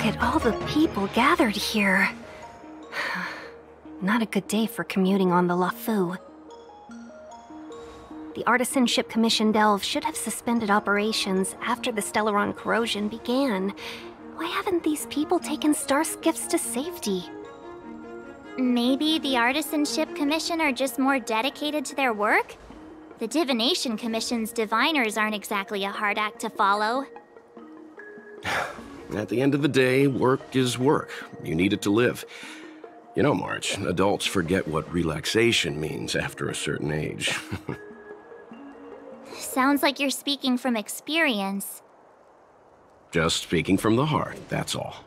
at all the people gathered here. Not a good day for commuting on the LaFu. The Artisanship Commission delve should have suspended operations after the Stellaron corrosion began. Why haven't these people taken star skiffs to safety? Maybe the Artisanship Commission are just more dedicated to their work? The Divination Commission's diviners aren't exactly a hard act to follow. At the end of the day, work is work. You need it to live. You know, March, adults forget what relaxation means after a certain age. Sounds like you're speaking from experience. Just speaking from the heart, that's all.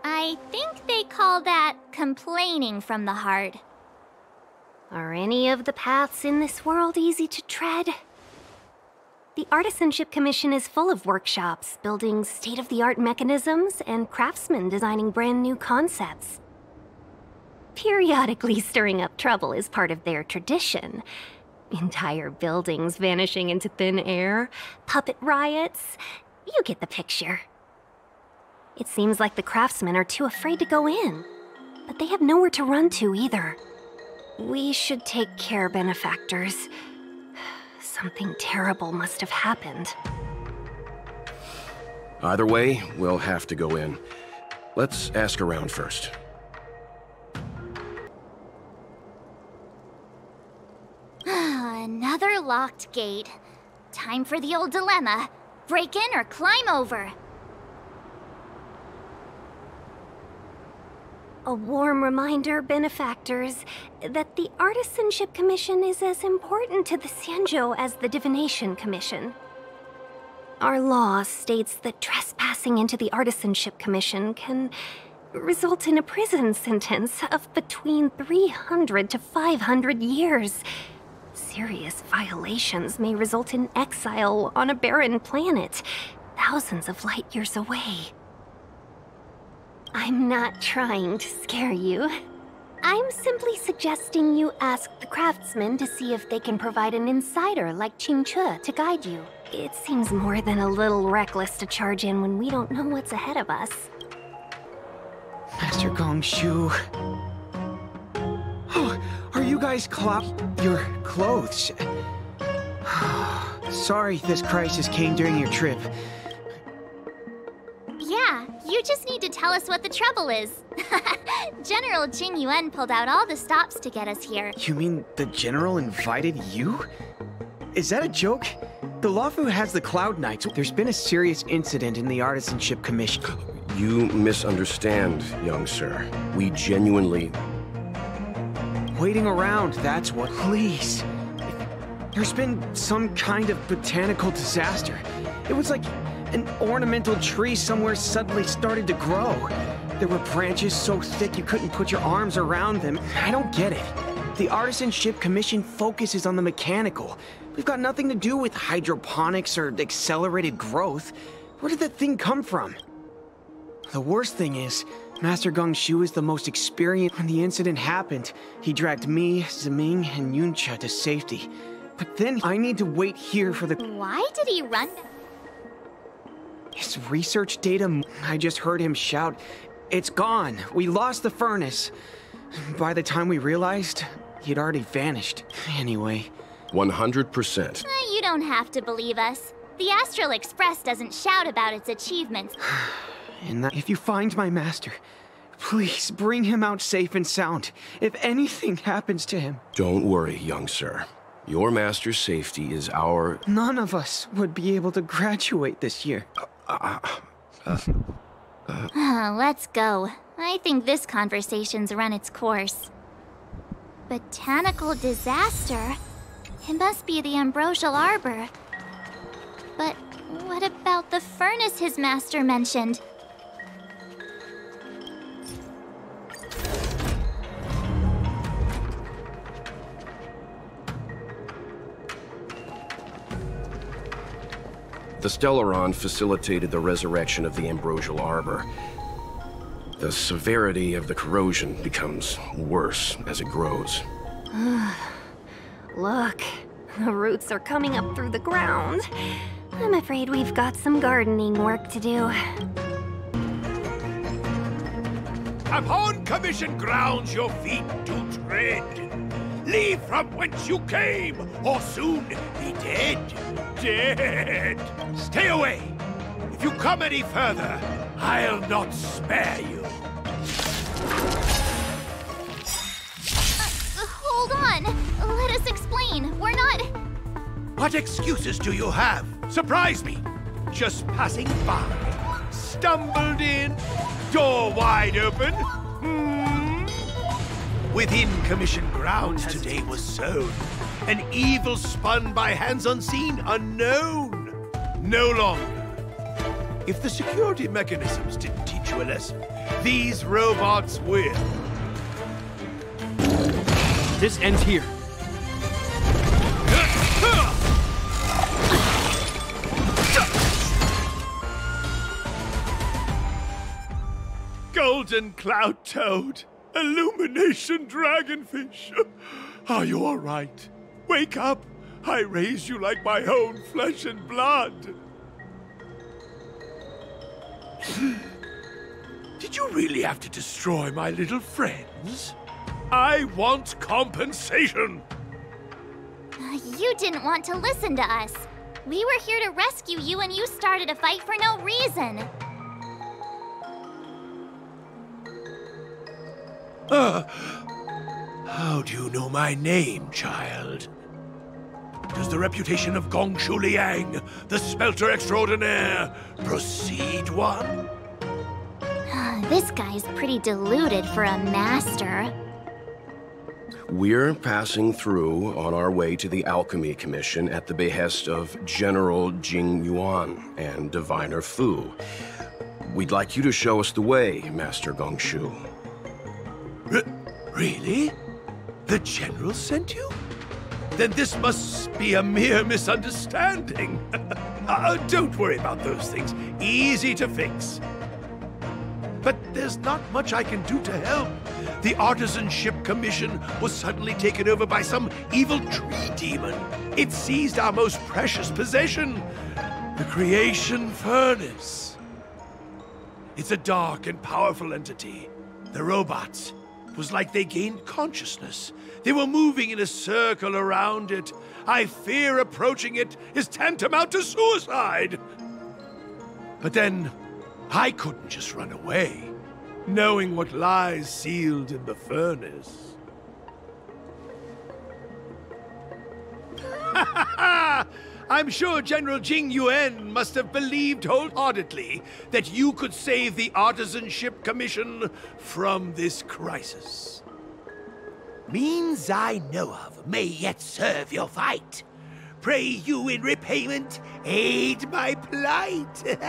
I think they call that complaining from the heart. Are any of the paths in this world easy to tread? The Artisanship Commission is full of workshops, building state-of-the-art mechanisms and craftsmen designing brand new concepts. Periodically stirring up trouble is part of their tradition. Entire buildings vanishing into thin air, puppet riots. You get the picture. It seems like the craftsmen are too afraid to go in, but they have nowhere to run to either. We should take care, benefactors. Something terrible must have happened. Either way, we'll have to go in. Let's ask around first. Another locked gate. Time for the old dilemma. Break in or climb over. A warm reminder, benefactors, that the Artisanship Commission is as important to the Xianzhou as the Divination Commission. Our law states that trespassing into the Artisanship Commission can result in a prison sentence of between 300 to 500 years. Serious violations may result in exile on a barren planet, thousands of light years away. I'm not trying to scare you. I'm simply suggesting you ask the craftsmen to see if they can provide an insider like Qingche to guide you. It seems more than a little reckless to charge in when we don't know what's ahead of us. Master Gongshu. Oh, are you guys your clothes? Sorry this crisis came during your trip. Yeah, you just need to tell us what the trouble is. General Jing Yuan pulled out all the stops to get us here. You mean the General invited you? Is that a joke? The LaFu has the Cloud Knights. There's been a serious incident in the Artisanship Commission. You misunderstand, young sir. We genuinely... Waiting around, that's what. Please. There's been some kind of botanical disaster. It was like an ornamental tree somewhere suddenly started to grow. There were branches so thick you couldn't put your arms around them. I don't get it. The Artisanship Commission focuses on the mechanical. We've got nothing to do with hydroponics or accelerated growth. Where did that thing come from? The worst thing is, Master Gongshu is the most experienced. When the incident happened, he dragged me, Ziming, and Yuncha to safety. But then I need to wait here for the... Why did he run? His research data, I just heard him shout, "It's gone! We lost the furnace!" By the time we realized, he'd already vanished. Anyway. 100%. You don't have to believe us. The Astral Express doesn't shout about its achievements. And if you find my master, please bring him out safe and sound. If anything happens to him. Don't worry, young sir. Your master's safety is our... None of us would be able to graduate this year. Let's go. I think this conversation's run its course. Botanical disaster? It must be the Ambrosial Arbor. But what about the furnace his master mentioned? The Stellaron facilitated the resurrection of the Ambrosial Arbor. The severity of the corrosion becomes worse as it grows. Look, The roots are coming up through the ground. I'm afraid we've got some gardening work to do. Upon commission grounds your feet do tread. Leave from whence you came, or soon be dead. Dead! Stay away! If you come any further, I'll not spare you. Hold on! Let us explain. We're not... What excuses do you have? Surprise me! Just passing by. Stumbled in. Door wide open. Within commission grounds today was sown an evil spun by hands unseen, unknown. No longer. If the security mechanisms didn't teach you a lesson, these robots will. This ends here. Golden cloud toad, illumination dragonfish. Are you all right? Wake up. I raised you like my own flesh and blood. Did you really have to destroy my little friends? I want compensation. You didn't want to listen to us. We were here to rescue you and you started a fight for no reason. How do you know my name, child? Does the reputation of Gongshu Liang, the smelter extraordinaire, precede one? This guy's pretty deluded for a master. We're passing through on our way to the Alchemy Commission at the behest of General Jing Yuan and Diviner Fu. We'd like you to show us the way, Master Gongshu. Really? The General sent you? Then this must be a mere misunderstanding. Don't worry about those things. Easy to fix. But there's not much I can do to help. The Artisanship Commission was suddenly taken over by some evil tree demon. It seized our most precious possession, the creation furnace. It's a dark and powerful entity. The robots, it was like they gained consciousness. They were moving in a circle around it. I fear approaching it is tantamount to suicide. But then, I couldn't just run away, knowing what lies sealed in the furnace. I'm sure General Jing Yuan must have believed wholeheartedly that you could save the Artisanship Commission from this crisis. Means I know of may yet serve your fight. Pray you in repayment aid my plight.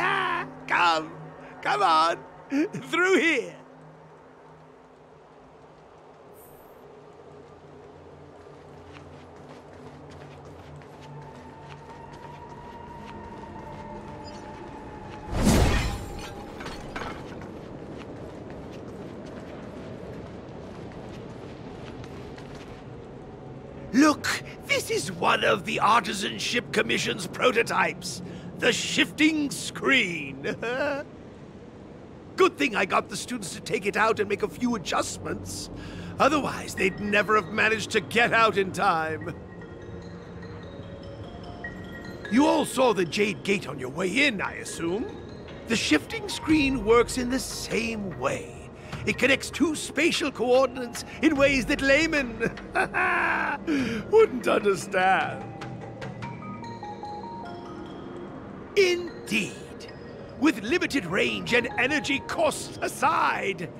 Come on, through here. Look, this is one of the Artisanship Commission's prototypes. The shifting screen. Good thing I got the students to take it out and make a few adjustments. Otherwise, they'd never have managed to get out in time. You all saw the Jade Gate on your way in, I assume? The shifting screen works in the same way. It connects two spatial coordinates in ways that laymen wouldn't understand. Indeed. With limited range and energy costs aside,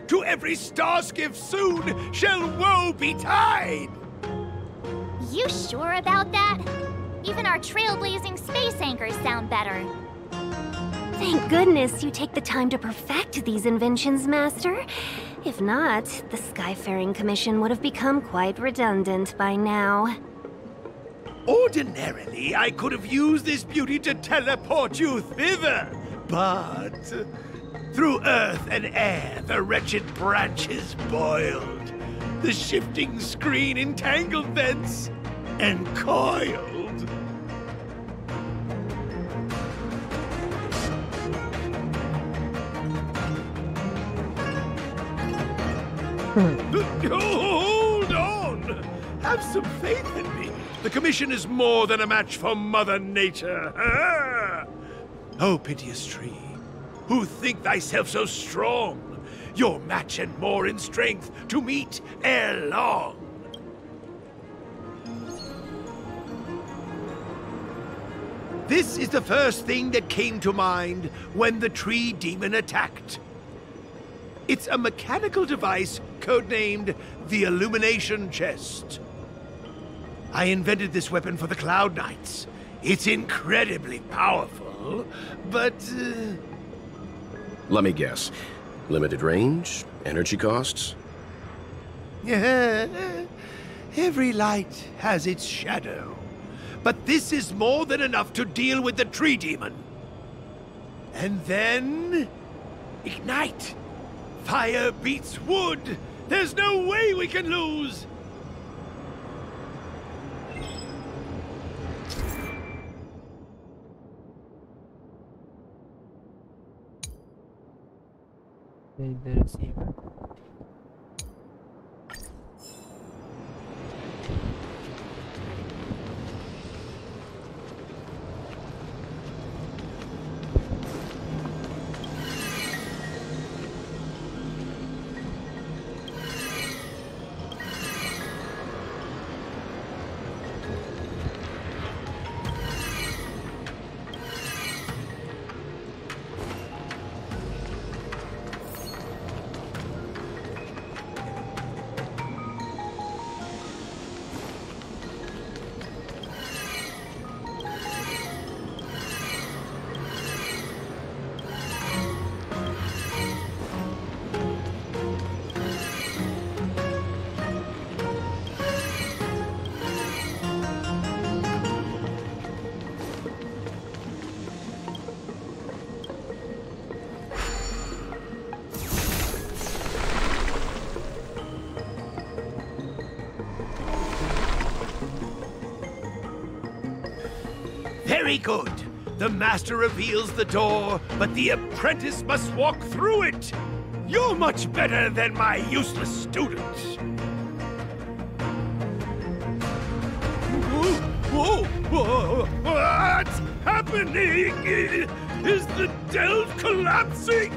to every starskiff soon shall woe betide! You sure about that? Even our trailblazing space anchors sound better. Thank goodness you take the time to perfect these inventions, Master. If not, the Skyfaring Commission would have become quite redundant by now. Ordinarily, I could have used this beauty to teleport you thither, but through earth and air, the wretched branches boiled. The shifting screen entangled thence. and coiled. Hold on! Have some faith in me. The Commission is more than a match for Mother Nature. Oh, piteous tree, who think thyself so strong, your match and more in strength to meet ere long. This is the first thing that came to mind when the tree demon attacked. It's a mechanical device codenamed the Illumination Chest. I invented this weapon for the Cloud Knights. It's incredibly powerful, but... Let me guess. Limited range? Energy costs? Every light has its shadow. But this is more than enough to deal with the tree demon. And then... ignite! Fire beats wood! There's no way we can lose! The receiver. Very good. The master reveals the door, but the apprentice must walk through it. You're much better than my useless students. Whoa! What's happening? Is the delve collapsing?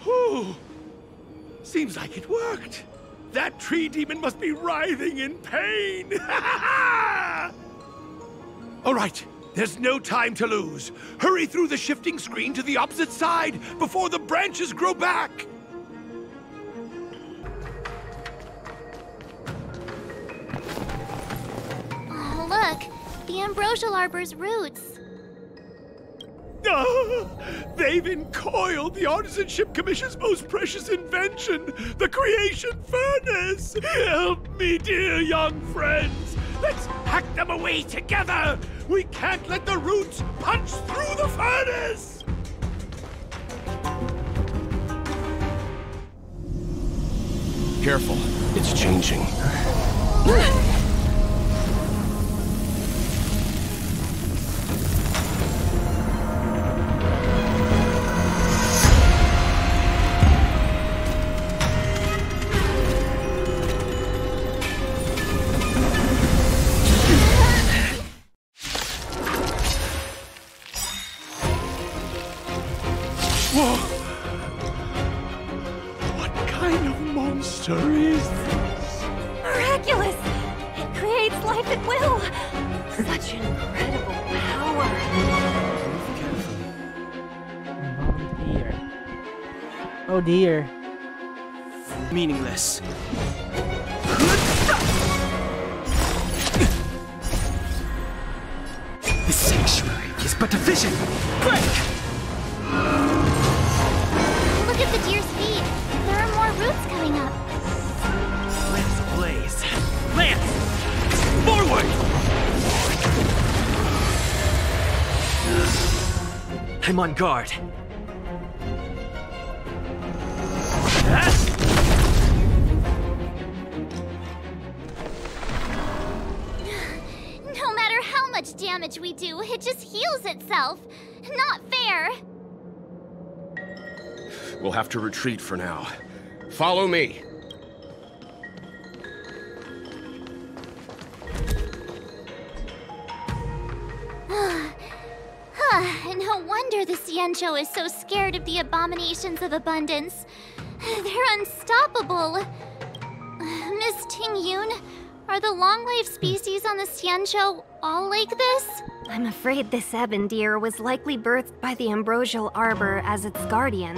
Whoa! Seems like it worked. That tree demon must be writhing in pain! All right, there's no time to lose. Hurry through the shifting screen to the opposite side before the branches grow back! Oh, look! The ambrosial arbor's roots. They've encoiled the Artisanship Commission's most precious invention, the creation furnace! Help me, dear young friends! Let's hack them away together! We can't let the roots punch through the furnace! Careful, it's changing. Whoa! What kind of monster is this? Miraculous! It creates life at will! Such incredible power! Oh dear. Oh dear. Meaningless. The sanctuary is but a vision! Break! Look at the deer's feet. There are more roots coming up. Let's blaze. Lance! Forward! I'm on guard. much damage we do, it just heals itself. Not fair. We'll have to retreat for now. Follow me. No wonder the Xianzhou is so scared of the abominations of abundance. They're unstoppable. Miss Tingyun, are the long-life species on the Xianzhou all like this? I'm afraid this Ebon Deer was likely birthed by the ambrosial arbor as its guardian.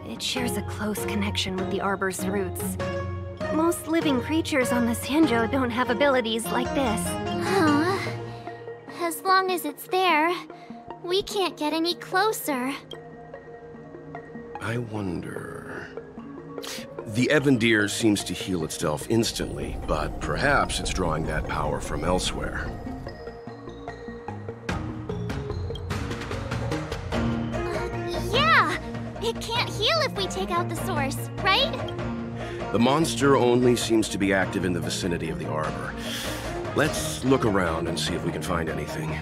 It shares a close connection with the arbor's roots. Most living creatures on the Xianzhou don't have abilities like this. Huh. As long as it's there, we can't get any closer. I wonder... The Ebon Deer seems to heal itself instantly, but perhaps it's drawing that power from elsewhere. Yeah! It can't heal if we take out the source, right? The monster only seems to be active in the vicinity of the arbor. Let's look around and see if we can find anything.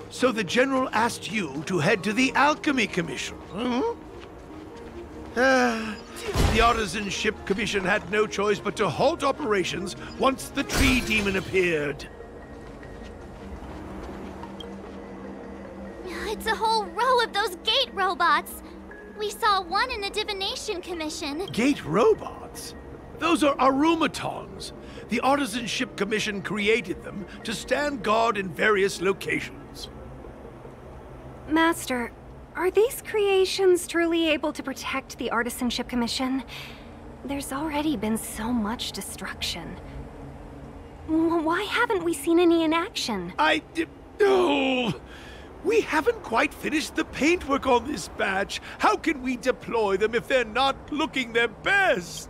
So the General asked you to head to the Alchemy Commission, The Artisanship Commission had no choice but to halt operations once the tree demon appeared. It's a whole row of those gate robots. We saw one in the Divination Commission. Gate robots? Those are arumatons. The Artisanship Commission created them to stand guard in various locations. Master, are these creations truly able to protect the Artisanship Commission? There's already been so much destruction. Why haven't we seen any in action? Oh! We haven't quite finished the paintwork on this batch. How can we deploy them if they're not looking their best?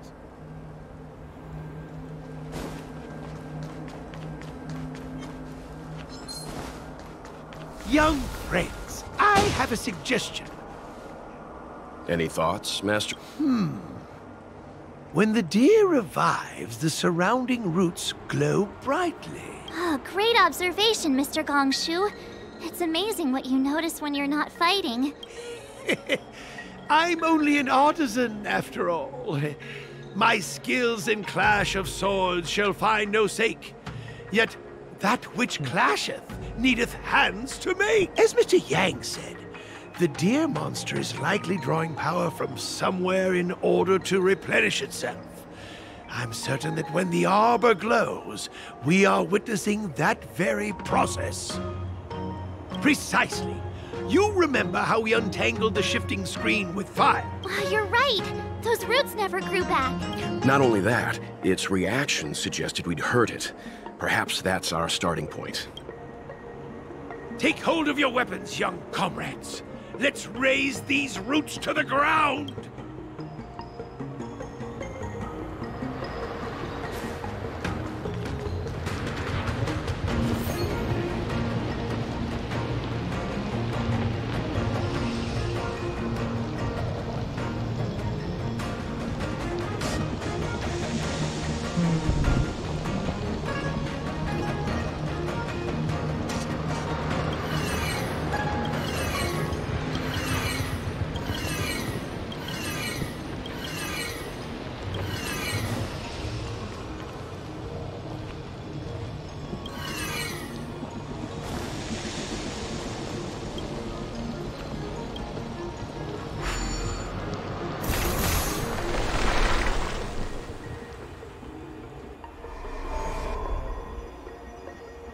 Young friends, I have a suggestion. Any thoughts, Master? When the deer revives, the surrounding roots glow brightly. Oh, great observation, Mr. Gongshu. It's amazing what you notice when you're not fighting. I'm only an artisan, after all. My skills in clash of swords shall find no sake. Yet that which clasheth needeth hands to make. As Mr. Yang said, the deer monster is likely drawing power from somewhere in order to replenish itself. I'm certain that when the arbor glows, we are witnessing that very process. Precisely. You remember how we untangled the shifting screen with fire? You're right. Those roots never grew back. Not only that, its reaction suggested we'd hurt it. Perhaps that's our starting point. Take hold of your weapons, young comrades. Let's raise these roots to the ground!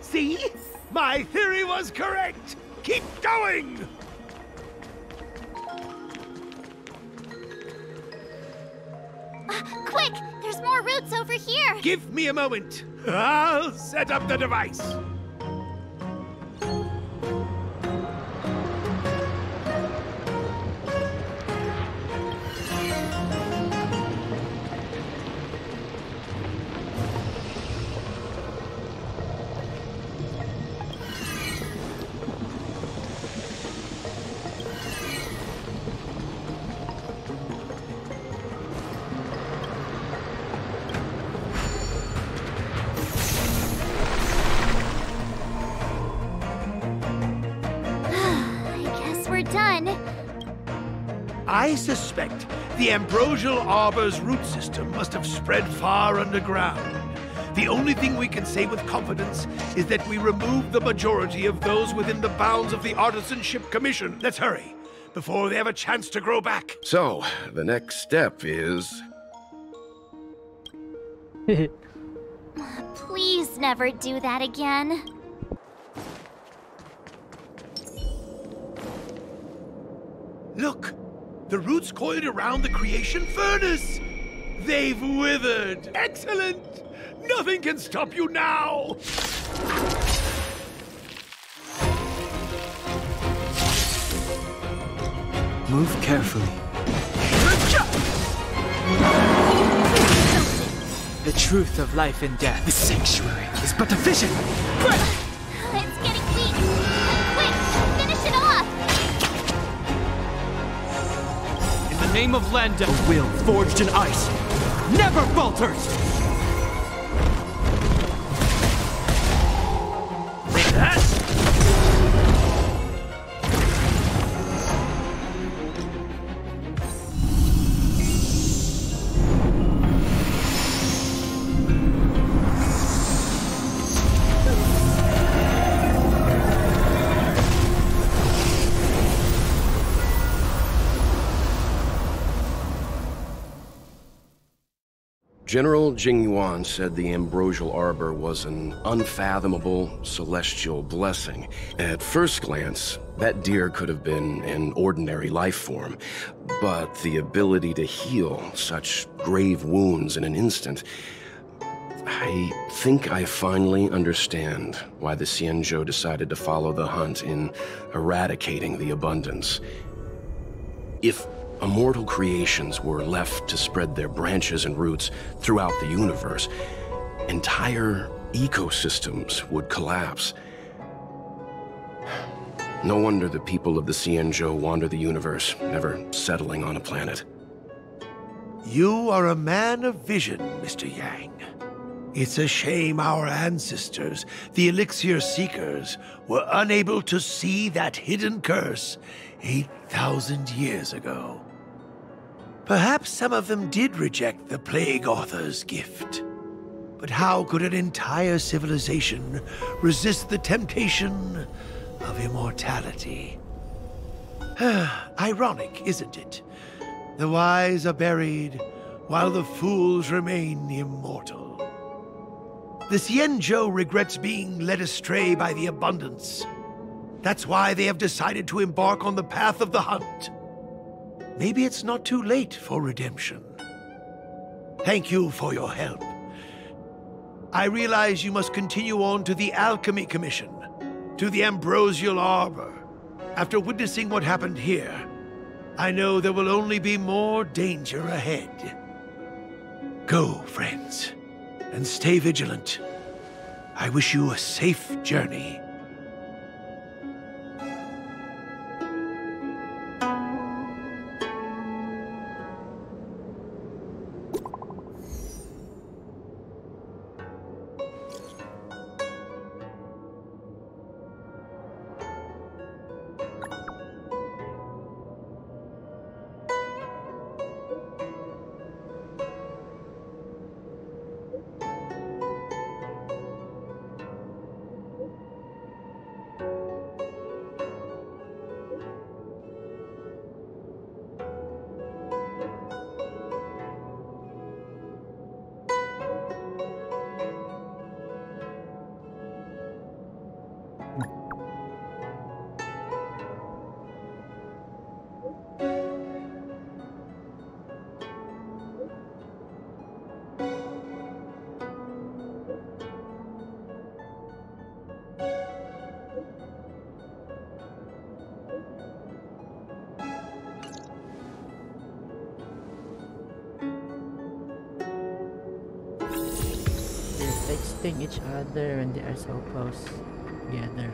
See? My theory was correct! Keep going! Quick! There's more roots over here! Give me a moment. I'll set up the device. I suspect the ambrosial arbor's root system must have spread far underground. The only thing we can say with confidence is that we removed the majority of those within the bounds of the Artisanship Commission. Let's hurry, before they have a chance to grow back. So, the next step is... Please never do that again. Look! The roots coiled around the creation furnace! They've withered! Excellent! Nothing can stop you now! Move carefully. The truth of life and death. The sanctuary is but a vision! Quick! It's getting weak! Quick! Finish it off! In the name of Landa, a will forged in ice never falters! General Jingyuan said the ambrosial arbor was an unfathomable celestial blessing. At first glance, that deer could have been an ordinary life form, but the ability to heal such grave wounds in an instant... I think I finally understand why the Xianzhou decided to follow the hunt in eradicating the abundance. If immortal creations were left to spread their branches and roots throughout the universe, entire ecosystems would collapse. No wonder the people of the Xianzhou wander the universe, never settling on a planet. You are a man of vision, Mr. Yang. It's a shame our ancestors, the Elixir Seekers, were unable to see that hidden curse 8,000 years ago. Perhaps some of them did reject the Plague Author's gift. But how could an entire civilization resist the temptation of immortality? Ironic, isn't it? The wise are buried, while the fools remain immortal. The Xianzhou regrets being led astray by the abundance. That's why they have decided to embark on the path of the hunt. Maybe it's not too late for redemption. Thank you for your help. I realize you must continue on to the Alchemy Commission, to the Ambrosial Arbor. After witnessing what happened here, I know there will only be more danger ahead. Go, friends, and stay vigilant. I wish you a safe journey. Texting each other when they are so close together.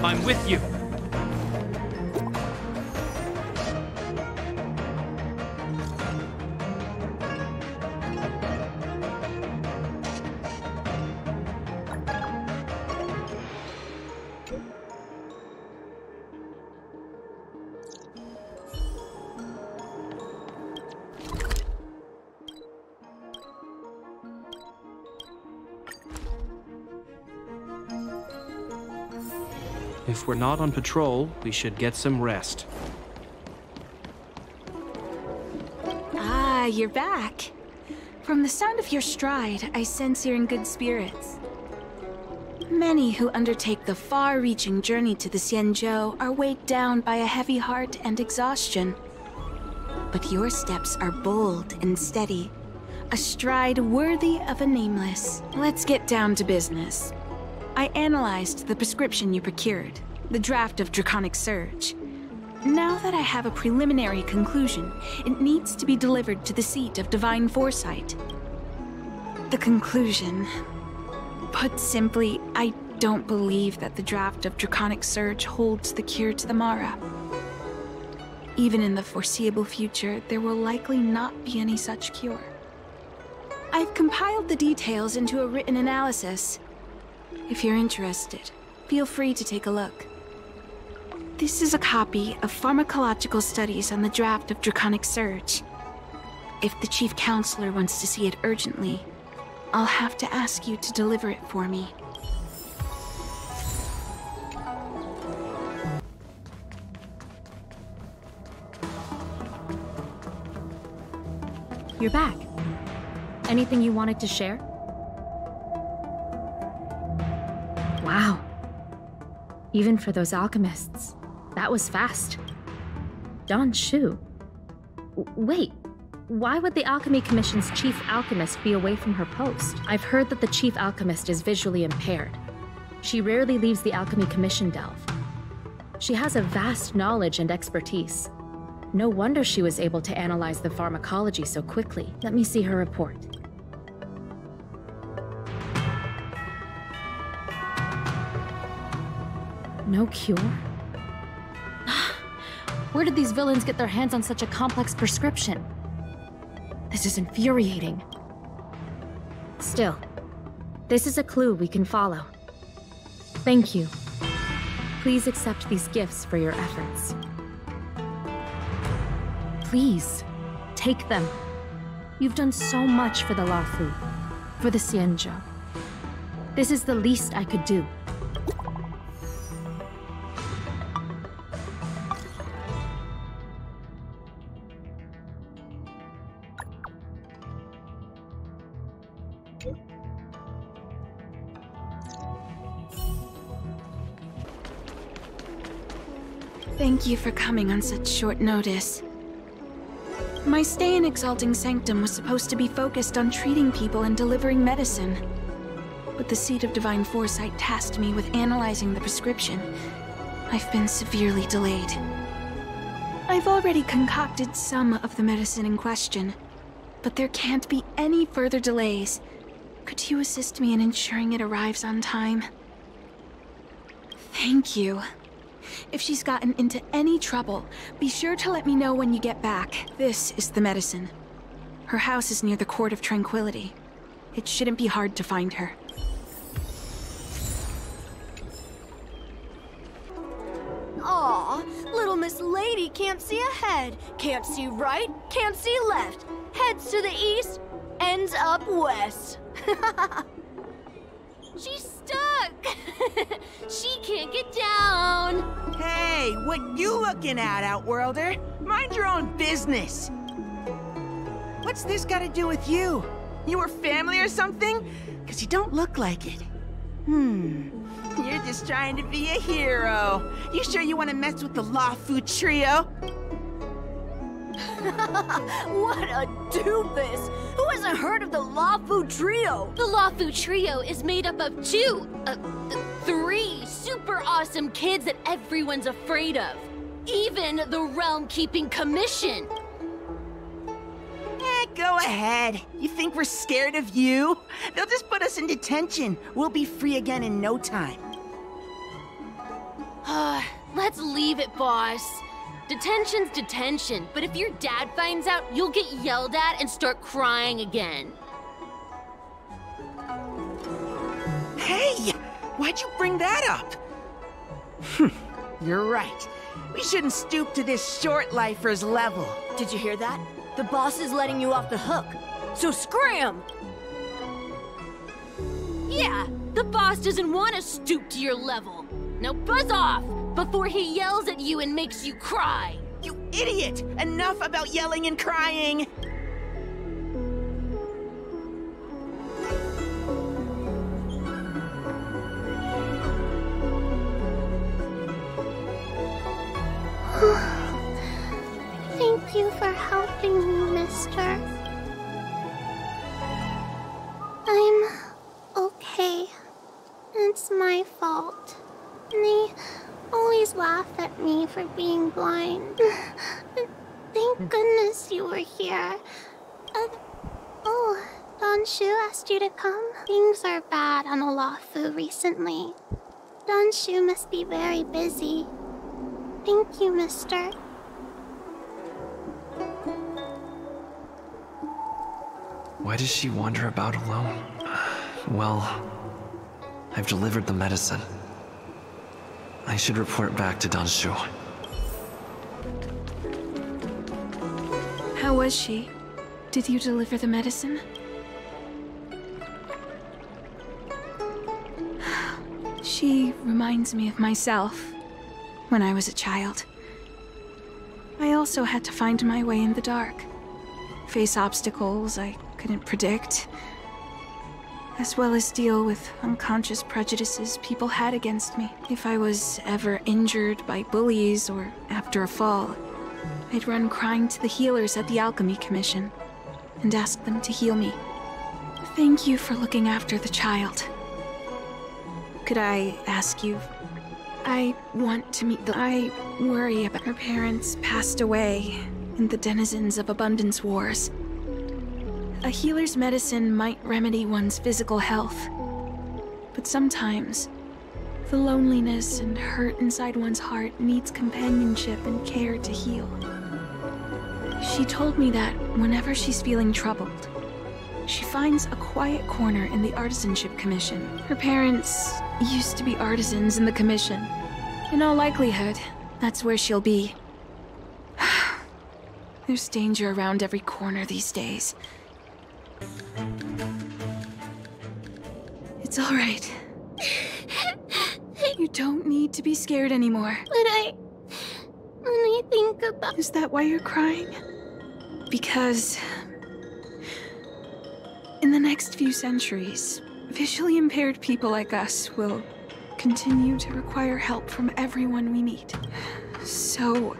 I'm with you. If we're not on patrol, we should get some rest. Ah, you're back. From the sound of your stride, I sense you're in good spirits. Many who undertake the far-reaching journey to the Xianzhou are weighed down by a heavy heart and exhaustion. But your steps are bold and steady, a stride worthy of a nameless. Let's get down to business. I analyzed the prescription you procured, the draft of Draconic Surge. Now that I have a preliminary conclusion, it needs to be delivered to the seat of Divine Foresight. The conclusion... Put simply, I don't believe that the draft of Draconic Surge holds the cure to the Mara. Even in the foreseeable future, there will likely not be any such cure. I've compiled the details into a written analysis. If you're interested, feel free to take a look. This is a copy of pharmacological studies on the draft of Draconic Surge. If the Chief Counselor wants to see it urgently, I'll have to ask you to deliver it for me. You're back. Anything you wanted to share? Wow. Even for those alchemists, that was fast. Don Shu. Wait, why would the Alchemy Commission's chief alchemist be away from her post? I've heard that the chief alchemist is visually impaired. She rarely leaves the Alchemy Commission delve. She has a vast knowledge and expertise. No wonder she was able to analyze the pharmacology so quickly. Let me see her report. No cure? Where did these villains get their hands on such a complex prescription? This is infuriating. Still, this is a clue we can follow. Thank you. Please accept these gifts for your efforts. Please, take them. You've done so much for the Luofu, for the Xianzhou. This is the least I could do. Thank you for coming on such short notice. My stay in Exalting Sanctum was supposed to be focused on treating people and delivering medicine. But the Seat of Divine Foresight tasked me with analyzing the prescription. I've been severely delayed. I've already concocted some of the medicine in question, but there can't be any further delays. Could you assist me in ensuring it arrives on time? Thank you. If she's gotten into any trouble, be sure to let me know when you get back. This is the medicine. Her house is near the Court of Tranquility. It shouldn't be hard to find her. Aw, little Miss Lady can't see ahead, can't see right, can't see left. Heads to the east, ends up west. She's stuck! She can't get down! Hey, what you looking at, Outworlder? Mind your own business! What's this got to do with you? You were family or something? Because you don't look like it. You're just trying to be a hero. You sure you want to mess with the Luofu trio? What a doofus! Who hasn't heard of the Luofu trio? The Luofu trio is made up of three super super awesome kids that everyone's afraid of. Even the Realm Keeping Commission. Go ahead. You think we're scared of you? They'll just put us in detention. We'll be free again in no time. Let's leave it, boss. Detention's detention, but if your dad finds out, you'll get yelled at and start crying again. Hey! Why'd you bring that up? You're right. We shouldn't stoop to this short-lifer's level. Did you hear that? The boss is letting you off the hook. So scram! Yeah, the boss doesn't want to stoop to your level. Now buzz off before he yells at you and makes you cry. You idiot! Enough about yelling and crying! Thank you for helping me, mister. I'm okay. It's my fault. They always laugh at me for being blind. Thank goodness you were here. Oh, Don Shu asked you to come? Things are bad on Olafu recently. Don Shu must be very busy. Thank you, mister. Why does she wander about alone? Well, I've delivered the medicine. I should report back to Don Shu. How was she? Did you deliver the medicine? She reminds me of myself when I was a child. I also had to find my way in the dark, face obstacles I couldn't predict, as well as deal with unconscious prejudices people had against me. If I was ever injured by bullies or after a fall, I'd run crying to the healers at the Alchemy Commission and ask them to heal me. Thank you for looking after the child. Could I ask you? I want to meet I worry about her parents passed away in the denizens of Abundance Wars. A healer's medicine might remedy one's physical health, but sometimes the loneliness and hurt inside one's heart needs companionship and care to heal. She told me that whenever she's feeling troubled, she finds a quiet corner in the Artisanship Commission. Her parents used to be artisans in the Commission. In all likelihood, that's where she'll be. There's danger around every corner these days. It's all right. You don't need to be scared anymore. But when I think about... Is that why you're crying? Because in the next few centuries, visually impaired people like us will continue to require help from everyone we meet. So,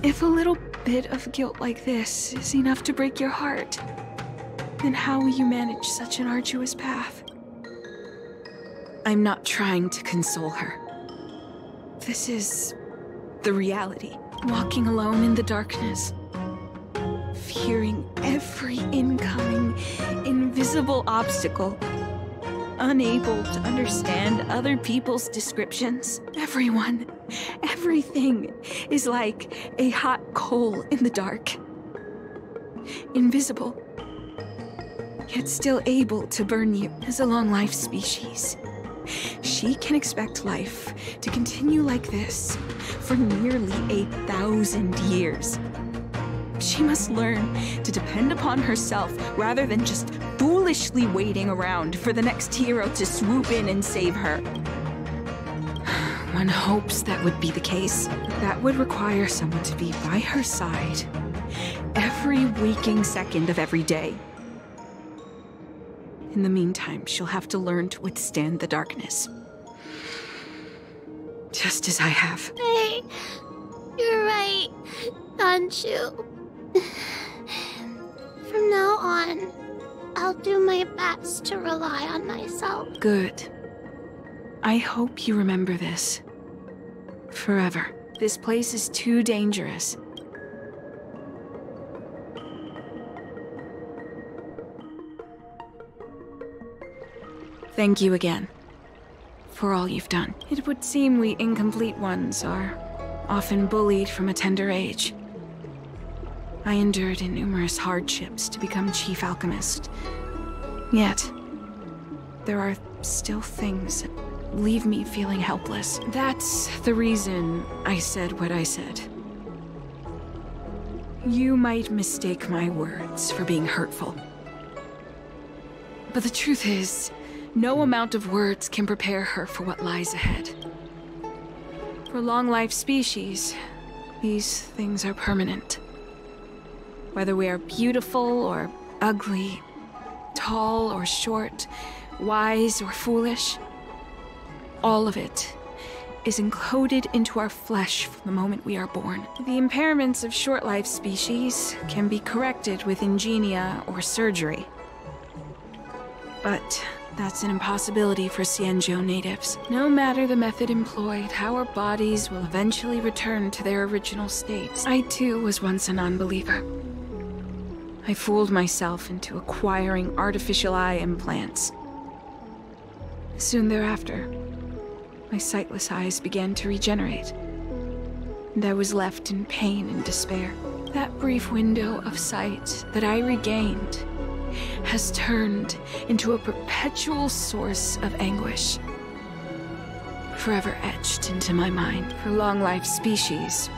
if a little bit of guilt like this is enough to break your heart, then how will you manage such an arduous path? I'm not trying to console her. This is the reality. Walking alone in the darkness, fearing every incoming, invisible obstacle, unable to understand other people's descriptions. Everyone, everything is like a hot coal in the dark. Invisible, yet still able to burn you. As a long-life species, she can expect life to continue like this for nearly 8,000 years. She must learn to depend upon herself rather than just foolishly waiting around for the next hero to swoop in and save her. One hopes that would be the case. That would require someone to be by her side every waking second of every day. In the meantime, she'll have to learn to withstand the darkness. Just as I have. Hey, you're right, Don Shu. From now on, I'll do my best to rely on myself. Good. I hope you remember this. Forever. This place is too dangerous. Thank you again for all you've done. It would seem we incomplete ones are often bullied from a tender age. I endured numerous hardships to become chief alchemist. Yet, there are still things that leave me feeling helpless. That's the reason I said what I said. You might mistake my words for being hurtful. But the truth is, no amount of words can prepare her for what lies ahead. For long-life species, these things are permanent. Whether we are beautiful or ugly, tall or short, wise or foolish, all of it is encoded into our flesh from the moment we are born. The impairments of short-life species can be corrected with ingenia or surgery. But that's an impossibility for Xianzhou natives. No matter the method employed, our bodies will eventually return to their original states. I too was once a non-believer. I fooled myself into acquiring artificial eye implants. Soon thereafter, my sightless eyes began to regenerate, and I was left in pain and despair. That brief window of sight that I regained has turned into a perpetual source of anguish, forever etched into my mind. For long-life species,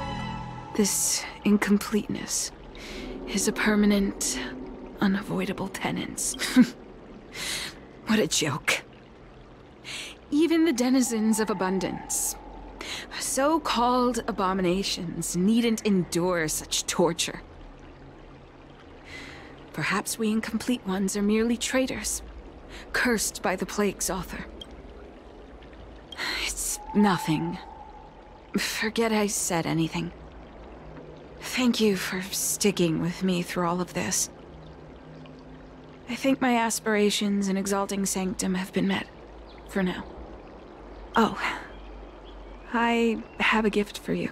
this incompleteness is a permanent, unavoidable tenance. What a joke. Even the denizens of abundance, so-called abominations, needn't endure such torture. Perhaps we incomplete ones are merely traitors, cursed by the plague's author. It's nothing. Forget I said anything. Thank you for sticking with me through all of this. I think my aspirations in exalting Sanctum have been met, for now. Oh, I have a gift for you.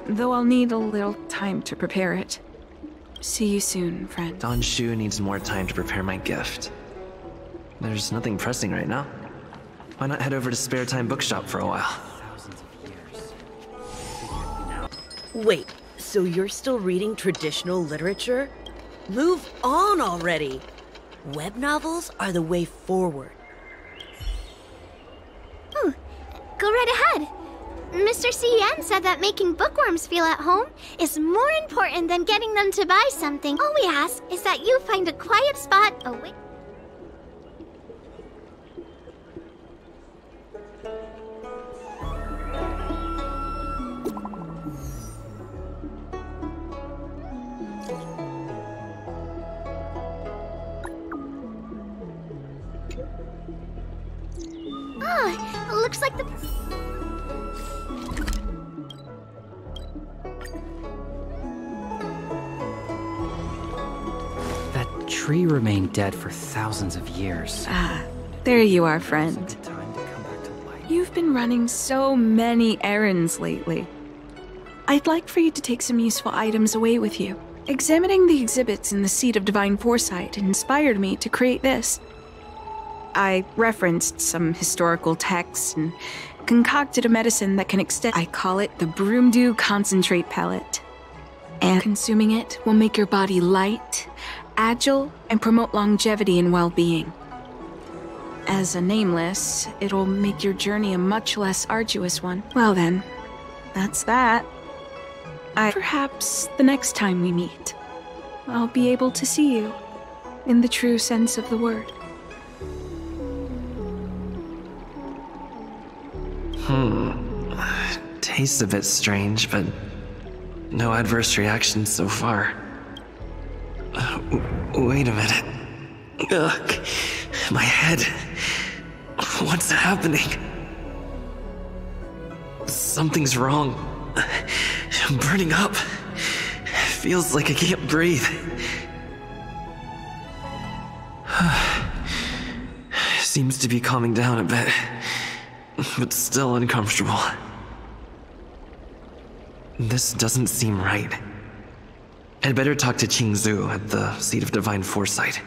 Though I'll need a little time to prepare it. See you soon, friend. Don Shu needs more time to prepare my gift. There's nothing pressing right now. Why not head over to Spare Time Bookshop for a while? Wait, so you're still reading traditional literature? Move on already! Web novels are the way forward. Oh, go right ahead. Mr. Cien said that making bookworms feel at home is more important than getting them to buy something. All we ask is that you find a quiet spot away. Ah, looks like the... That tree remained dead for thousands of years. Ah, there you are, friend. You've been running so many errands lately. I'd like for you to take some useful items away with you. Examining the exhibits in the Seat of Divine Foresight inspired me to create this. I referenced some historical texts and concocted a medicine that can extend. I call it the Broomdew Concentrate Pellet. And consuming it will make your body light, agile, and promote longevity and well-being. As a nameless, it'll make your journey a much less arduous one. Well then, that's that. Perhaps the next time we meet, I'll be able to see you in the true sense of the word. Tastes a bit strange, but no adverse reactions so far. Wait a minute. Ugh, my head. What's happening? Something's wrong. I'm burning up. Feels like I can't breathe. Seems to be calming down a bit, but still uncomfortable. This doesn't seem right. I'd better talk to Qingzu at the Seat of Divine Foresight.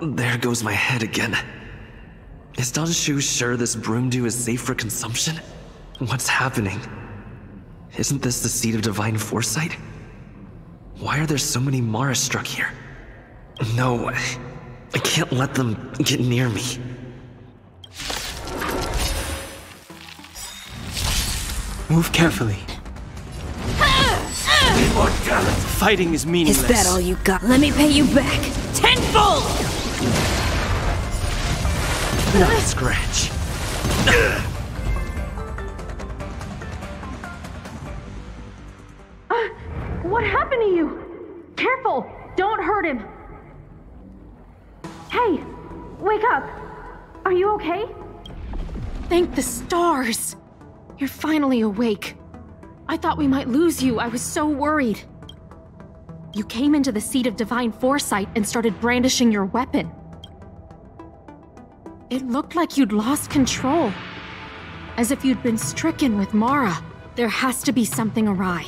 There goes my head again. Is Danshu sure this broom dew is safe for consumption? What's happening? Isn't this the Seat of Divine Foresight? Why are there so many Mara struck here? No, I can't let them get near me. Move carefully. Fighting is meaningless. Is that all you got? Let me pay you back. Tenfold! Not a scratch. What happened to you? Careful! Don't hurt him! Hey! Wake up! Are you okay? Thank the stars! You're finally awake. I thought we might lose you. I was so worried. You came into the Seat of Divine Foresight and started brandishing your weapon. It looked like you'd lost control. As if you'd been stricken with Mara. There has to be something awry.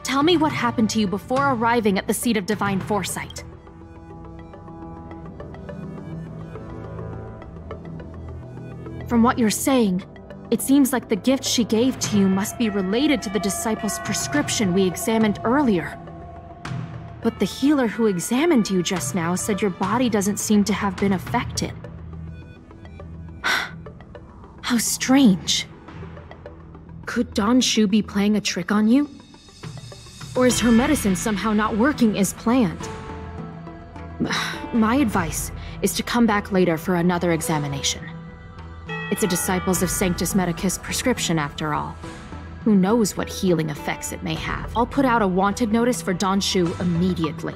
Tell me what happened to you before arriving at the Seat of Divine Foresight. From what you're saying, it seems like the gift she gave to you must be related to the disciple's prescription we examined earlier. But the healer who examined you just now said your body doesn't seem to have been affected. How strange. Could Danshu be playing a trick on you? Or is her medicine somehow not working as planned? My advice is to come back later for another examination. It's a Disciples of Sanctus Medicus prescription after all. Who knows what healing effects it may have. I'll put out a wanted notice for Danshu immediately.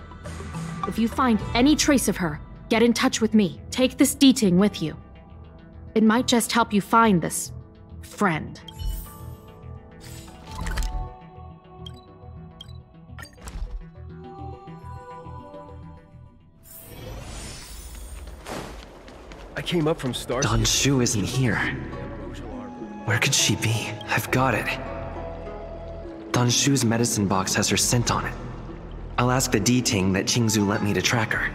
If you find any trace of her, get in touch with me. Take this Deeting with you. It might just help you find this friend. I came up from Star. Danshu isn't here. Where could she be? I've got it. Danshu's medicine box has her scent on it. I'll ask the Deeting that Qingzu lent me to track her.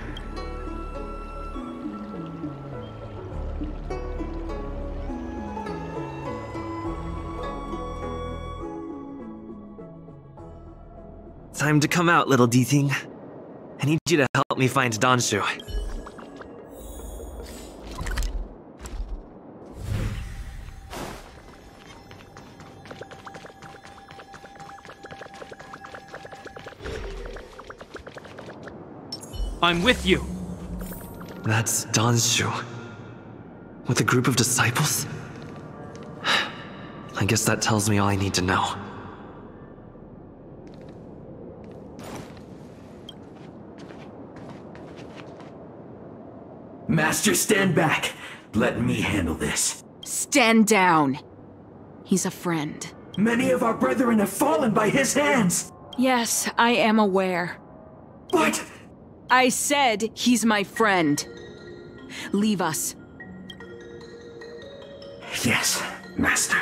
Time to come out, little Deeting. I need you to help me find Danshu. I'm with you. That's Danshu. With a group of disciples? I guess that tells me all I need to know. Master, stand back. Let me handle this. Stand down. He's a friend. Many of our brethren have fallen by his hands. Yes, I am aware. But... I said he's my friend. Leave us. Yes, Master.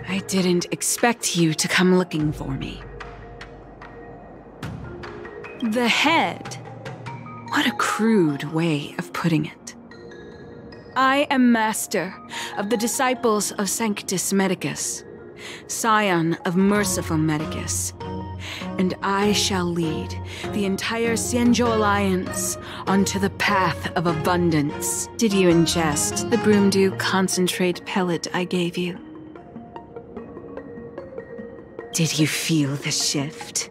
I didn't expect you to come looking for me. The head. What a crude way of putting it. I am master of the disciples of Sanctus Medicus, scion of merciful Medicus, and I shall lead the entire Xianzhou Alliance onto the path of abundance. Did you ingest the broom dew concentrate pellet I gave you? Did you feel the shift?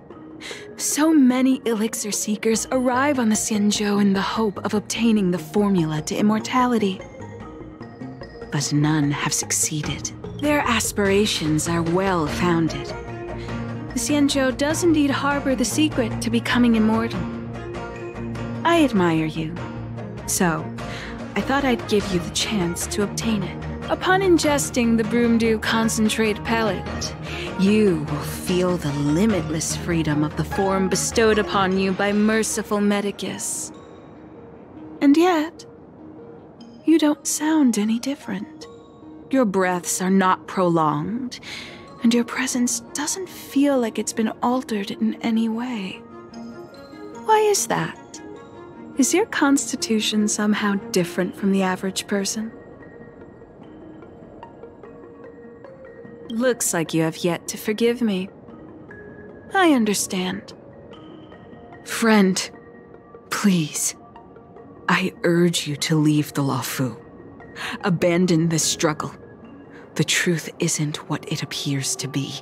So many elixir seekers arrive on the Xianzhou in the hope of obtaining the formula to immortality. But none have succeeded. Their aspirations are well founded. The Xianzhou does indeed harbor the secret to becoming immortal. I admire you. So, I thought I'd give you the chance to obtain it. Upon ingesting the Broomdew concentrate pellet, you will feel the limitless freedom of the form bestowed upon you by merciful Medicus. And yet, you don't sound any different. Your breaths are not prolonged, and your presence doesn't feel like it's been altered in any way. Why is that? Is your constitution somehow different from the average person? Looks like you have yet to forgive me. I understand. Friend, please, I urge you to leave the Lawfu. Abandon this struggle. The truth isn't what it appears to be.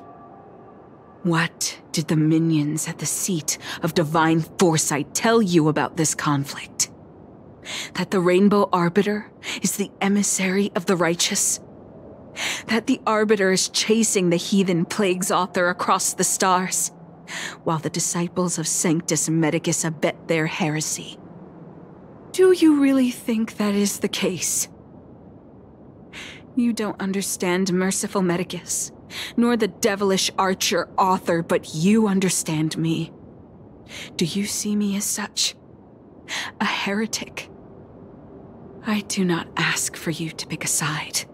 What did the minions at the seat of divine foresight tell you about this conflict? That the Rainbow Arbiter is the emissary of the righteous? That the Arbiter is chasing the heathen plagues author across the stars, while the disciples of Sanctus Medicus abet their heresy? Do you really think that is the case? You don't understand merciful Medicus, nor the devilish archer author, but you understand me. Do you see me as such? A heretic? I do not ask for you to pick a side.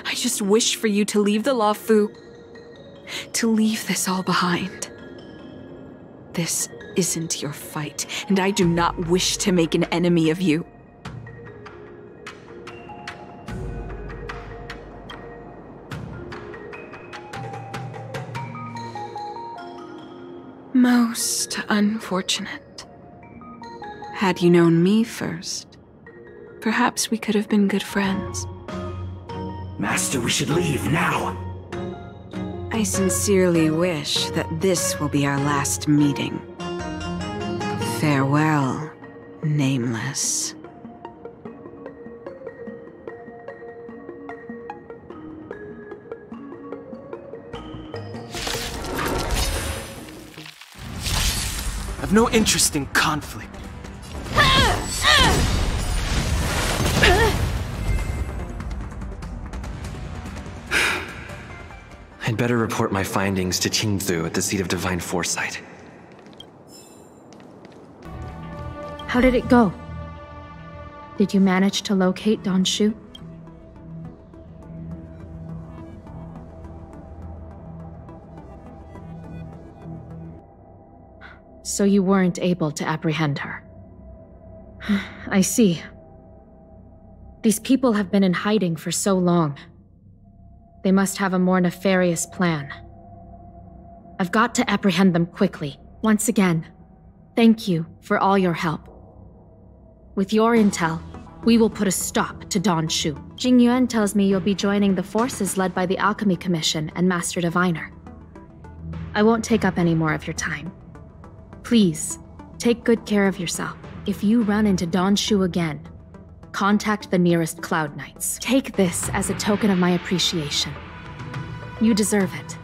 I just wish for you to leave the Lawfu, to leave this all behind. This isn't your fight, and I do not wish to make an enemy of you. Most unfortunate. Had you known me first, perhaps we could have been good friends. Master, we should leave now. I sincerely wish that this will be our last meeting. Farewell, Nameless. I've no interest in conflict. I'd better report my findings to Qingzu at the seat of divine foresight. How did it go? Did you manage to locate Don Shu? So you weren't able to apprehend her. I see. These people have been in hiding for so long. They must have a more nefarious plan. I've got to apprehend them quickly. Once again, thank you for all your help. With your intel, we will put a stop to Don Shu. Jing Yuan tells me you'll be joining the forces led by the Alchemy Commission and Master Diviner. I won't take up any more of your time. Please, take good care of yourself. If you run into Don Shu again, contact the nearest Cloud Knights. Take this as a token of my appreciation. You deserve it.